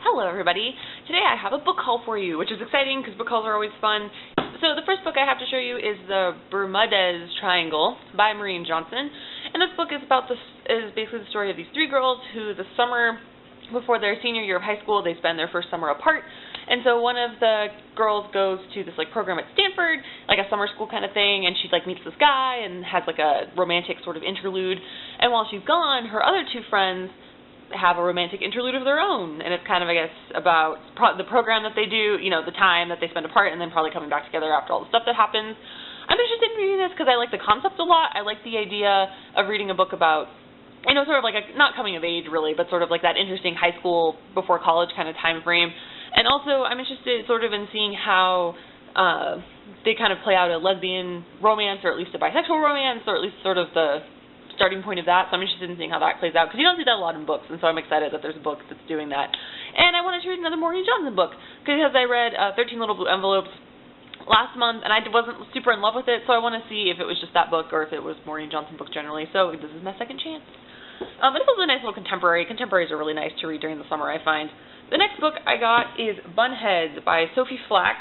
Hello everybody. Today I have a book haul for you, which is exciting because book hauls are always fun. So the first book I have to show you is The Bermudez Triangle by Maureen Johnson. And this book is basically the story of these three girls who the summer before their senior year of high school, they spend their first summer apart. And so one of the girls goes to this program at Stanford, like a summer school kind of thing, and she meets this guy and has a romantic sort of interlude. And while she's gone, her other two friends have a romantic interlude of their own, and it's kind of, I guess, about the program that they do, the time that they spend apart, and then probably coming back together after all the stuff that happens. I'm interested in reading this because I like the concept a lot. I like the idea of reading a book about, sort of not coming of age really, but sort of that interesting high school before college kind of time frame. And also, I'm interested sort of in seeing how they kind of play out a lesbian romance, or at least a bisexual romance, or at least sort of the starting point of that, so I'm interested in seeing how that plays out, because you don't see that a lot in books, and so I'm excited that there's a book that's doing that. And I wanted to read another Maureen Johnson book, because I read 13 Little Blue Envelopes last month, and I wasn't super in love with it, so I want to see if it was just that book, or if it was Maureen Johnson book generally, so this is my second chance. But it's also a nice little contemporary. Contemporaries are really nice to read during the summer, I find. The next book I got is Bunheads by Sophie Flack.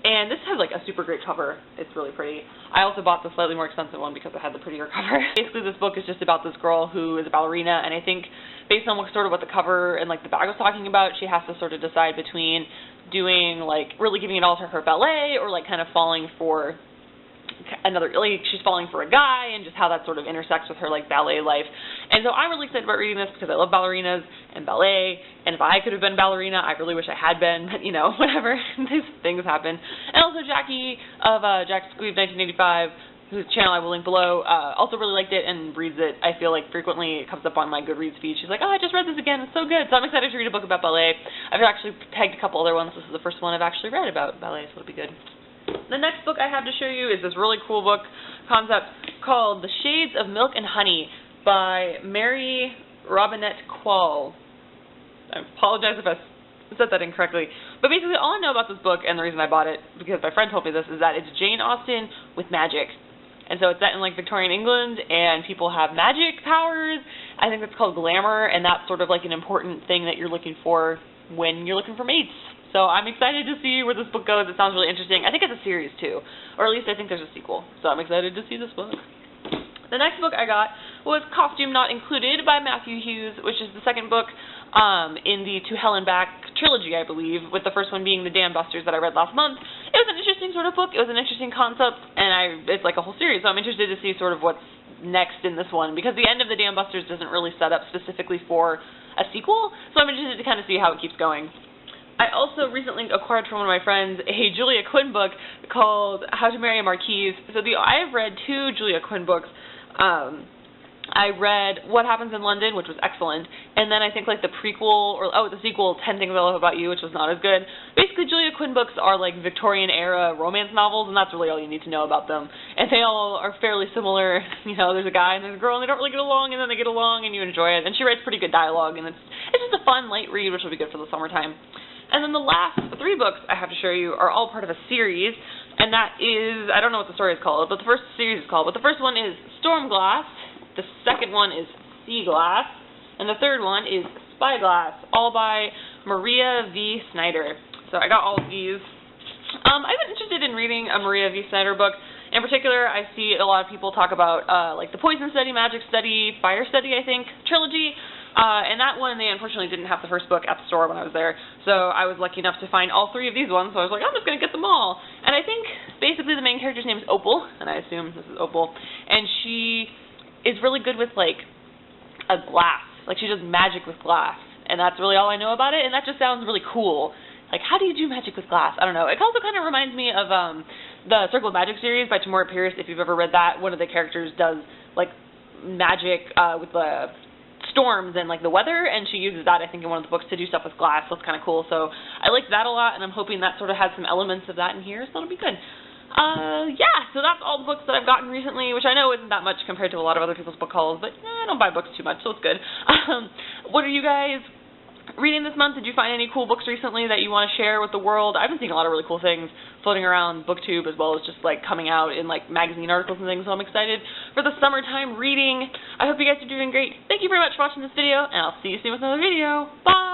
And this has a super great cover. It's really pretty. I also bought the slightly more expensive one because it had the prettier cover. Basically, this book is just about this girl who is a ballerina, and I think based on what the cover and the bag was talking about, she has to sort of decide between doing really giving it all to her ballet, or kind of falling for she's falling for a guy, and just how that sort of intersects with her ballet life. And so I'm really excited about reading this because I love ballerinas and ballet, and if I could have been ballerina, I really wish I had been, but whatever, these things happen. And also Jackie of Jack Squeeb 1985, whose channel I will link below, also really liked it and reads it. I feel frequently it comes up on my Goodreads feed. She's like, oh, I just read this again, it's so good. So I'm excited to read a book about ballet. I've actually pegged a couple other ones. This is the first one I've actually read about ballet, so it'll be good. The next book I have to show you is this really cool book concept called The Shades of Milk and Honey by Mary Robinette Quall. I apologize if I said that incorrectly. But basically all I know about this book, and the reason I bought it, because my friend told me this, is that it's Jane Austen with magic. And so it's set in Victorian England, and people have magic powers. I think it's called glamour, and that's sort of an important thing that you're looking for when you're looking for mates. So I'm excited to see where this book goes. It sounds really interesting. I think it's a series too, or at least I think there's a sequel. So I'm excited to see this book. The next book I got was Costume Not Included by Matthew Hughes, which is the second book in the To Hell and Back trilogy, I believe, with the first one being The Dam Busters that I read last month. It was an interesting sort of book. It was an interesting concept, and it's a whole series, so I'm interested to see sort of what's next in this one, because the end of The Dam Busters doesn't really set up specifically for a sequel, so I'm interested to kind of see how it keeps going. I also recently acquired from one of my friends a Julia Quinn book called How to Marry a Marquise. So I have read two Julia Quinn books. I read What Happens in London, which was excellent, and then I think the prequel, the sequel, 10 Things I Love About You, which was not as good. Basically, Julia Quinn books are Victorian-era romance novels, and that's really all you need to know about them. And they all are fairly similar. There's a guy and there's a girl, and they don't really get along, and then they get along, and you enjoy it. And she writes pretty good dialogue, and it's just a fun, light read, which will be good for the summertime. And then the last three books I have to show you are all part of a series, and that is, I don't know what the story is called, but the first series is called, but the first one is Stormglass, the second one is Sea Glass, and the third one is Spyglass, all by Maria V. Snyder. So I got all of these. I've been interested in reading a Maria V. Snyder book. In particular, I see a lot of people talk about the Poison Study, Magic Study, Fire Study, I think, trilogy. And that one, they unfortunately didn't have the first book at the store when I was there, so I was lucky enough to find all three of these ones, so I was like, I'm just going to get them all. And I think, basically, the main character's name is Opal, and I assume this is Opal, and she is really good with, a glass. She does magic with glass, and that's really all I know about it, and that just sounds really cool. How do you do magic with glass? I don't know. It also kind of reminds me of the Circle of Magic series by Tamora Pierce, if you've ever read that. One of the characters does, magic with the storms and the weather, and she uses that, I think, in one of the books to do stuff with glass, so it's kind of cool. So I like that a lot, and I'm hoping that sort of has some elements of that in here, so it'll be good. Yeah, so that's all the books that I've gotten recently, which I know isn't that much compared to a lot of other people's book hauls, but I don't buy books too much, so it's good. What are you guys reading this month? Did you find any cool books recently that you want to share with the world? I've been seeing a lot of really cool things floating around BookTube, as well as just coming out in magazine articles and things, so I'm excited for the summertime reading. I hope you guys are doing great. Thank you very much for watching this video, and I'll see you soon with another video. Bye!